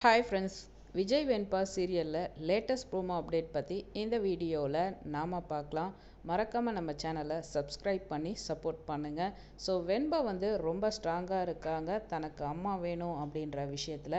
Hi friends, Vijay வெண்பா சீரியலில் latest promo update பற்றி இந்த வீடியோவில் நாம் பார்க்கலாம். மறக்காமல் நம்ம சேனலை சப்ஸ்கிரைப் பண்ணி சப்போர்ட் பண்ணுங்கள். ஸோ வெண்பா ரொம்ப ஸ்ட்ராங்காக இருக்காங்க தனக்கு அம்மா வேணும் அப்படின்ற விஷயத்தில்.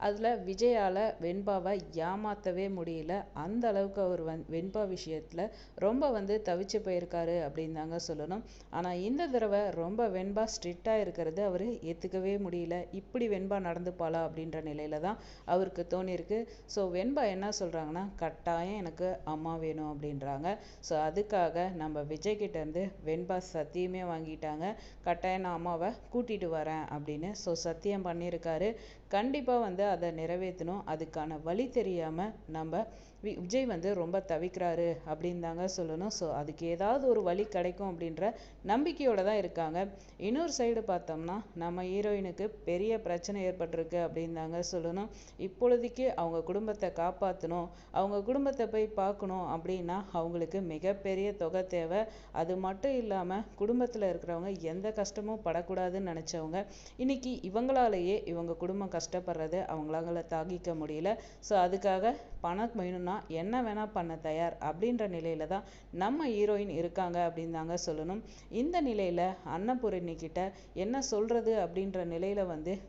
அதில் விஜயால் வெண்பாவை ஏமாற்றவே முடியல. அந்த அளவுக்கு அவர் வெண்பா விஷயத்தில் ரொம்ப தவிச்சு போயிருக்காரு அப்படின்னு தாங்க சொல்லணும். ஆனால் இந்த தடவை ரொம்ப வெண்பா ஸ்ட்ரிக்டாக இருக்கிறது அவர் ஏற்றுக்கவே முடியல. இப்படி வெண்பா நடந்துப்பாளா அப்படின்ற நிலையில தான் அவருக்கு தோணியிருக்கு. ஸோ வெண்பா என்ன சொல்கிறாங்கன்னா, கட்டாயம் எனக்கு அம்மா வேணும் அப்படின்றாங்க. ஸோ அதுக்காக நம்ம விஜய் கிட்டேருந்து வெண்பா சத்தியமே வாங்கிட்டாங்க. கட்டாயம் நான் அம்மாவை கூட்டிகிட்டு வரேன் அப்படின்னு. ஸோ சத்தியம் பண்ணியிருக்காரு. கண்டிப்பாக அதை நிறைவேற்றணும். அதுக்கான வழி தெரியாமல் நம்ம விஜய் ரொம்ப தவிக்கிறாரு அப்படின்னு தாங்க சொல்லணும். ஸோ அதுக்கு ஏதாவது ஒரு வழி கிடைக்கும் அப்படின்ற நம்பிக்கையோடு தான் இருக்காங்க. இன்னொரு சைடு பார்த்தோம்னா நம்ம ஹீரோயினுக்கு பெரிய பிரச்சனை ஏற்பட்டிருக்கு அப்படின்னு தாங்க சொல்லணும். இப்பொழுதைக்கு அவங்க குடும்பத்தை காப்பாற்றணும், அவங்க குடும்பத்தை போய் பார்க்கணும் அப்படின்னா அவங்களுக்கு மிகப்பெரிய தொகை தேவை. அது மட்டும் இல்லாமல் குடும்பத்தில் இருக்கிறவங்க எந்த கஷ்டமும் படக்கூடாதுன்னு நினச்சவங்க இன்னைக்கு இவங்களாலேயே இவங்க குடும்பம் கஷ்டப்படுறது அவங்களால தாங்கிக்க முடியல. ஸோ அதுக்காக பணம் வேணும்னா என்ன வேணால் பண்ண தயார் அப்படின்ற நிலையில தான் நம்ம ஹீரோயின் இருக்காங்க அப்படின்னு தாங்க சொல்லணும். இந்த நிலையில் அன்னபூரணி கிட்ட என்ன சொல்கிறது அப்படின்ற நிலையில்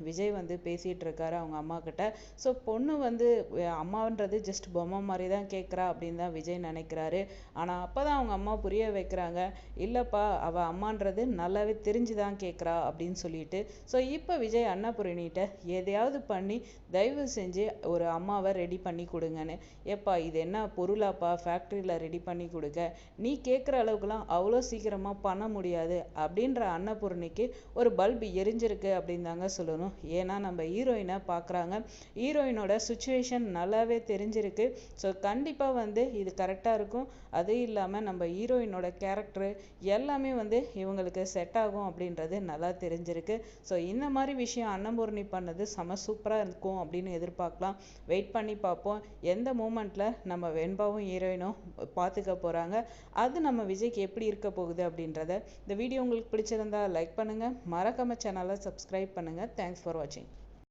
விஜய் பேசிகிட்டு இருக்காரு அவங்க அம்மா கிட்ட. ஸோ பொண்ணு அம்மான்றது ஜஸ்ட் பொம்மை மாதிரி தான் கேட்குறா அப்படின்னு தான் விஜய் நினைக்கிறாரு. ஆனால் அப்போ தான் அவங்க அம்மா புரிய வைக்கிறாங்க, இல்லைப்பா அவள் அம்மான்றது நல்லாவே தெரிஞ்சு தான் கேட்குறா அப்படின்னு சொல்லிட்டு. ஸோ இப்போ விஜய் அன்னபூரணிகிட்ட எதையாவது பண்ணி தயவு செஞ்சு ஒரு அம்மாவை ரெடி பண்ணி கொடுங்கன்னு. ஏப்பா இது என்ன பொருளாப்பா ஃபேக்ட்ரியில் ரெடி பண்ணி கொடுக்க, நீ கேட்குற அளவுக்குலாம் அவ்வளோ சீக்கிரமாக பண்ண முடியாது அப்படின்ற அன்னபூரணிக்கு ஒரு பல்பு எரிஞ்சிருக்கு அப்படின்னு தாங்க சொல்லணும். ஏன்னா நம்ம ஹீரோயினை பார்க்குறாங்க, ஹீரோயினோட சுச்சுவேஷன் நல்லாவே தெரிஞ்சிருக்கு. ஸோ கண்டிப்பாக இது கரெக்டாக இருக்கும். அதுவும் இல்லாமல் நம்ம ஹீரோயினோட கேரக்டரு எல்லாமே இவங்களுக்கு செட் ஆகும் அப்படின்றது நல்லா தெரிஞ்சிருக்கு. ஸோ இந்த மாதிரி விஷயம் அன்னபூரணி பண்ணது செம சூப்பராக இருக்கும் அப்படின்னு எதிர்பார்க்கலாம். வெயிட் பண்ணி பார்ப்போம் எந்த மூமெண்ட்டில் நம்ம வெண்பாவும் ஹீரோயினும் பார்த்துக்க போகிறாங்க, அது நம்ம விஜய்க்கு எப்படி இருக்க போகுது அப்படின்றத. இந்த வீடியோ உங்களுக்கு பிடிச்சிருந்தா லைக் பண்ணுங்கள், மறக்காம சேனலை சப்ஸ்கிரைப் பண்ணுங்கள். தேங்க்ஸ் ஃபார் வாட்சிங்.